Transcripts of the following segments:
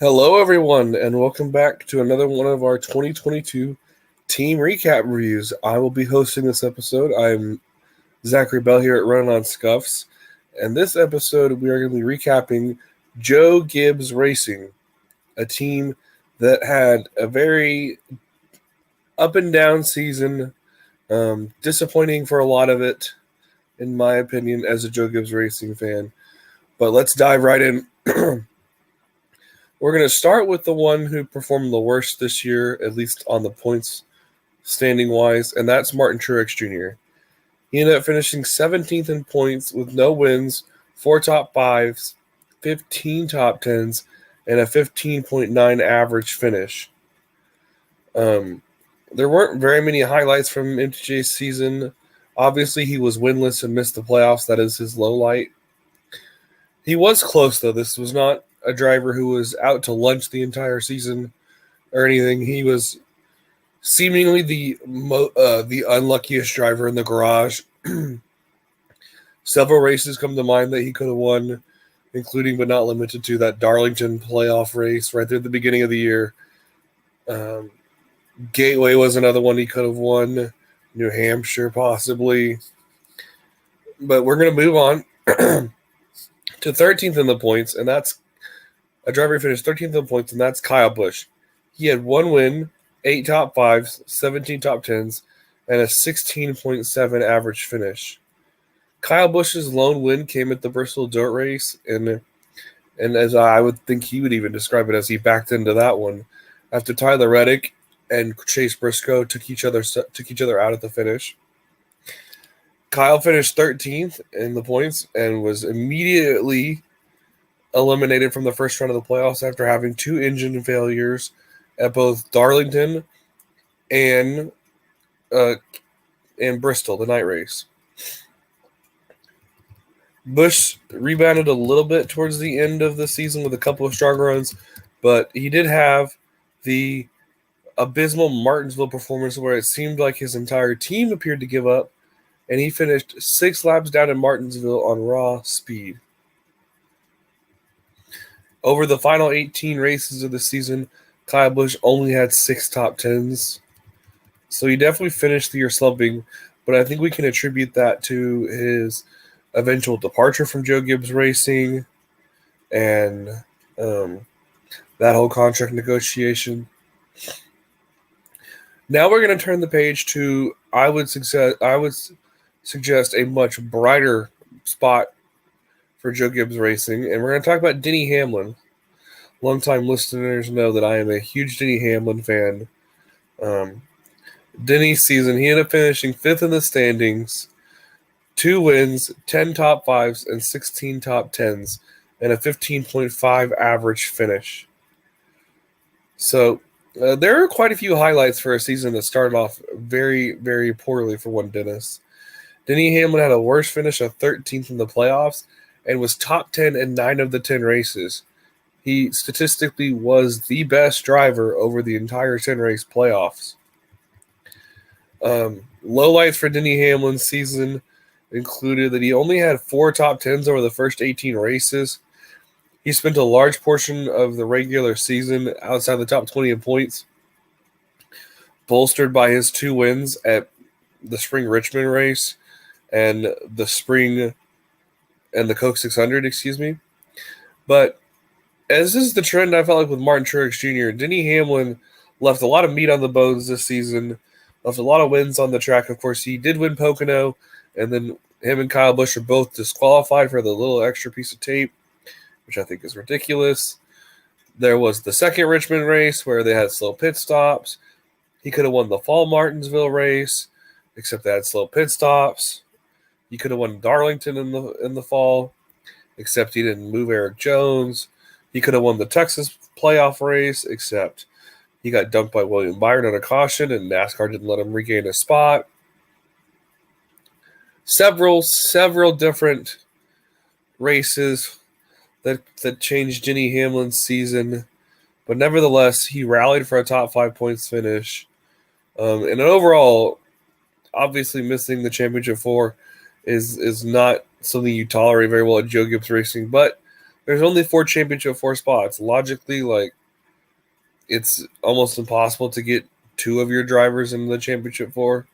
Hello, everyone, and welcome back to another one of our 2022 team recap reviews. I will be hosting this episode. I'm Zachary Bell here at Running on Scuffs, and this episode we are going to be recapping Joe Gibbs Racing, a team that had a very up and down season, disappointing for a lot of it, in my opinion, as a Joe Gibbs Racing fan. But let's dive right in. We're going to start with the one who performed the worst this year, at least on the points standing-wise, and that's Martin Truex Jr. He ended up finishing 17th in points with no wins, 4 top 5s, 15 top 10s, and a 15.9 average finish. There weren't very many highlights from MTJ's season. Obviously, he was winless and missed the playoffs. That is his low light. He was close, though. This was not a driver who was out to lunch the entire season or anything. He was seemingly the unluckiest driver in the garage. Several races come to mind that he could have won, including but not limited to that Darlington playoff race right there at the beginning of the year. Gateway was another one he could have won. New Hampshire, possibly. But we're going to move on to 13th in the points, and that's a driver who finished 13th in points, and that's Kyle Busch. He had 1 win, 8 top 5s, 17 top 10s, and a 16.7 average finish. Kyle Busch's lone win came at the Bristol Dirt Race, and as I would think he would even describe it, as he backed into that one after Tyler Reddick and Chase Briscoe took each other out at the finish. Kyle finished 13th in the points and was immediately eliminated from the first round of the playoffs after having 2 engine failures at both Darlington and Bristol, the night race. Busch rebounded a little bit towards the end of the season with a couple of strong runs, but he did have the abysmal Martinsville performance where it seemed like his entire team appeared to give up, and he finished 6 laps down in Martinsville on raw speed. Over the final 18 races of the season, Kyle Busch only had 6 top 10s. So he definitely finished the year slumping, but I think we can attribute that to his eventual departure from Joe Gibbs Racing and that whole contract negotiation. Now we're going to turn the page to, I would suggest a much brighter spot for Joe Gibbs Racing, and we're going to talk about Denny Hamlin. Longtime listeners know that I am a huge Denny Hamlin fan. Denny's season, he ended up finishing 5th in the standings, 2 wins, 10 top 5s, and 16 top 10s, and a 15.5 average finish. So there are quite a few highlights for a season that started off very, very poorly for one Dennis. Denny Hamlin had a worse finish of 13th in the playoffs and was top 10 in 9 of the 10 races. He statistically was the best driver over the entire 10-race playoffs. Lowlights for Denny Hamlin's season included that he only had 4 top 10s over the first 18 races. He spent a large portion of the regular season outside the top 20 in points, bolstered by his 2 wins at the Spring Richmond race and the Spring and the Coke 600, But as is the trend, I felt like with Martin Truex Jr., Denny Hamlin left a lot of meat on the bones this season, left a lot of wins on the track. Of course, he did win Pocono, and then him and Kyle Busch are both disqualified for the little extra piece of tape, which I think is ridiculous. There was the second Richmond race where they had slow pit stops. He could have won the fall Martinsville race, except they had slow pit stops. He could have won Darlington in the fall, except he didn't move Eric Jones. He could have won the Texas playoff race, except he got dumped by William Byron on a caution, and NASCAR didn't let him regain his spot. Several different races that changed Denny Hamlin's season, but nevertheless, he rallied for a top 5 points finish. And overall, obviously missing the championship 4 is not something you tolerate very well at Joe Gibbs Racing, but there's only 4 spots. Logically, like, it's almost impossible to get 2 of your drivers in the championship 4,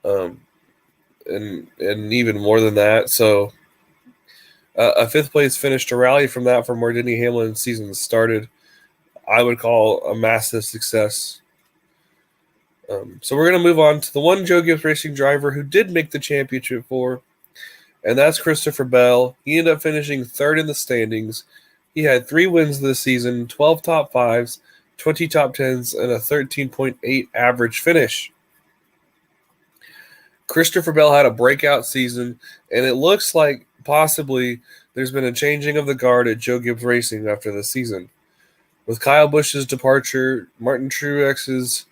and even more than that. So a 5th place finish to rally from that, from where Denny Hamlin's season started, I would call a massive success. So we're going to move on to the one Joe Gibbs Racing driver who did make the championship 4, and that's Christopher Bell. He ended up finishing 3rd in the standings. He had 3 wins this season, 12 top 5s, 20 top 10s, and a 13.8 average finish. Christopher Bell had a breakout season, and it looks like possibly there's been a changing of the guard at Joe Gibbs Racing after the season. With Kyle Busch's departure, Martin Truex's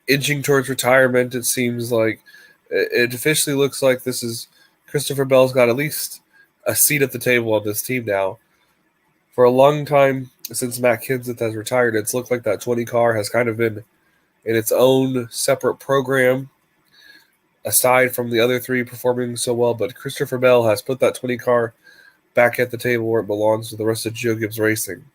inching towards retirement, it seems like it officially looks like this is Christopher Bell's got at least a seat at the table on this team now. For a long time since Matt Kenseth has retired, it's looked like that 20 car has kind of been in its own separate program, aside from the other 3 performing so well. But Christopher Bell has put that 20 car back at the table where it belongs with the rest of Joe Gibbs Racing.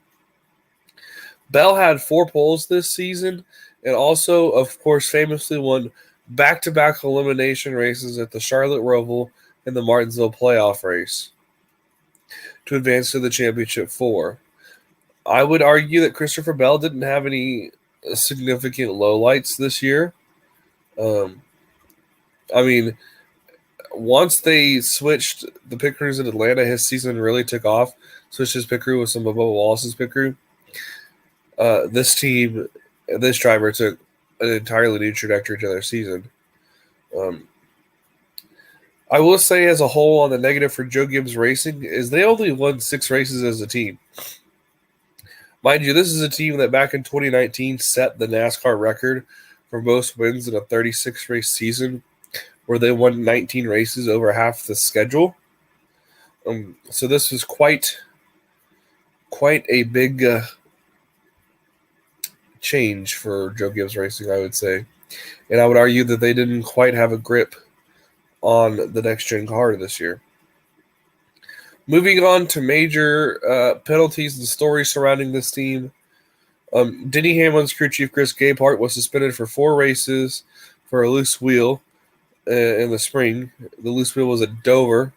Bell had 4 poles this season, and also, of course, famously won back-to-back elimination races at the Charlotte Roval and the Martinsville playoff race to advance to the championship 4. I would argue that Christopher Bell didn't have any significant lowlights this year. I mean, once they switched the pit crews in Atlanta, his season really took off. Switched his pit crew with some of Bubba Wallace's pit crew. This team, this driver took an entirely new trajectory to their season. I will say, as a whole, on the negative for Joe Gibbs Racing, is they only won 6 races as a team. Mind you, this is a team that back in 2019 set the NASCAR record for most wins in a 36-race season, where they won 19 races, over half the schedule. So this was quite a big change for Joe Gibbs Racing, I would say. And I would argue that they didn't quite have a grip on the next-gen car this year. Moving on to major penalties and stories surrounding this team. Denny Hamlin's crew chief Chris Gabehart was suspended for 4 races for a loose wheel in the spring. The loose wheel was at Dover,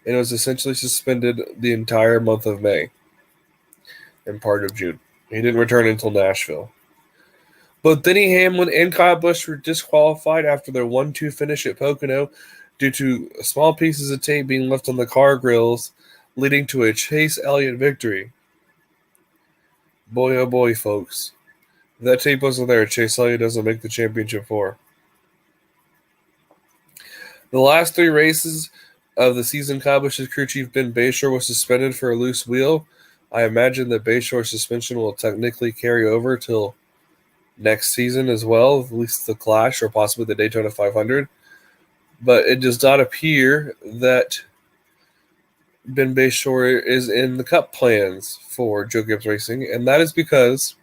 and it was essentially suspended the entire month of May and part of June. He didn't return until Nashville. Both Denny Hamlin and Kyle Busch were disqualified after their 1-2 finish at Pocono due to small pieces of tape being left on the car grills, leading to a Chase Elliott victory. Boy, oh boy, folks. If that tape wasn't there, Chase Elliott doesn't make the championship 4. The last 3 races of the season, Kyle Busch's crew chief Ben Bayshore was suspended for a loose wheel. I imagine that Bayshore's suspension will technically carry over till next season as well, at least the Clash or possibly the Daytona 500. But it does not appear that Ben Bayshore is in the Cup plans for Joe Gibbs Racing, and that is because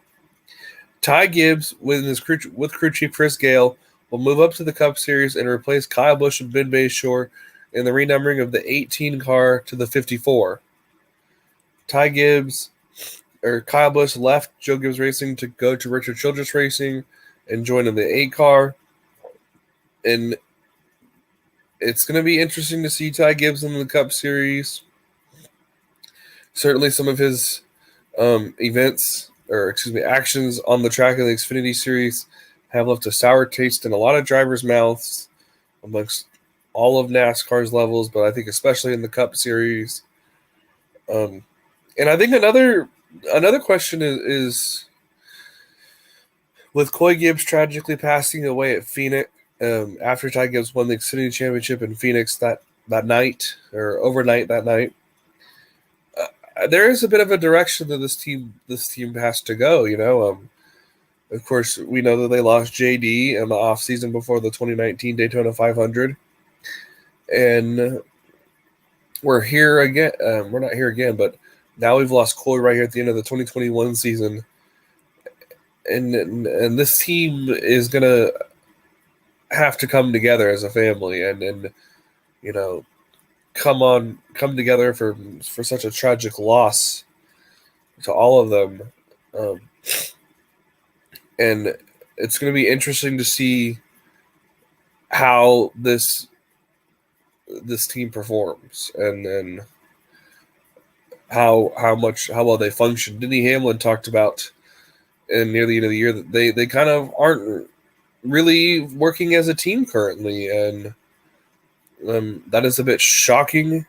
Ty Gibbs, with crew chief Chris Gale, will move up to the Cup Series and replace Kyle Busch and Ben Bayshore in the renumbering of the 18 car to the 54. Kyle Busch left Joe Gibbs Racing to go to Richard Childress Racing and join in the 8 car. And it's going to be interesting to see Ty Gibbs in the Cup Series. Certainly some of his actions on the track of the Xfinity Series have left a sour taste in a lot of drivers' mouths amongst all of NASCAR's levels, but I think especially in the Cup Series. And I think another question is with Coy Gibbs tragically passing away at Phoenix after Ty Gibbs won the Xfinity Championship in Phoenix that night, or overnight that night. There is a bit of a direction that this team has to go. Of course, we know that they lost JD in the offseason before the 2019 Daytona 500, and we're here again. We're not here again, but now we've lost Coy right here at the end of the 2021 season, and this team is gonna have to come together as a family, and come together for such a tragic loss to all of them, um, and it's going to be interesting to see how this team performs, and how well they function. Denny Hamlin talked about in near the end of the year that they kind of aren't really working as a team currently, and that is a bit shocking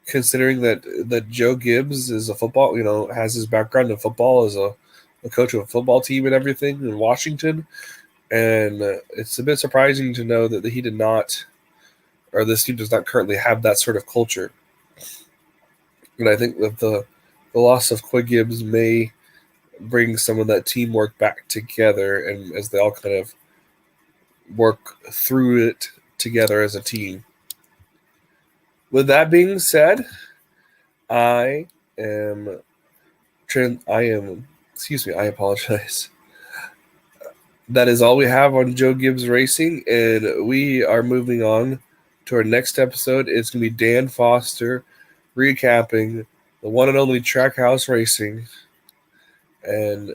considering that Joe Gibbs is a football, has his background in football as a coach of a football team and everything in Washington, and it's a bit surprising to know that he did not, or this team does not currently have that sort of culture. And I think that the loss of Quinn Gibbs may bring some of that teamwork back together, and as they all kind of work through it together as a team. With that being said, I am excuse me, I apologize. That is all we have on Joe Gibbs Racing, and we are moving on to our next episode. It's going to be Dan Foster recapping the one and only Trackhouse Racing. And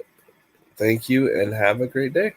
thank you, and have a great day.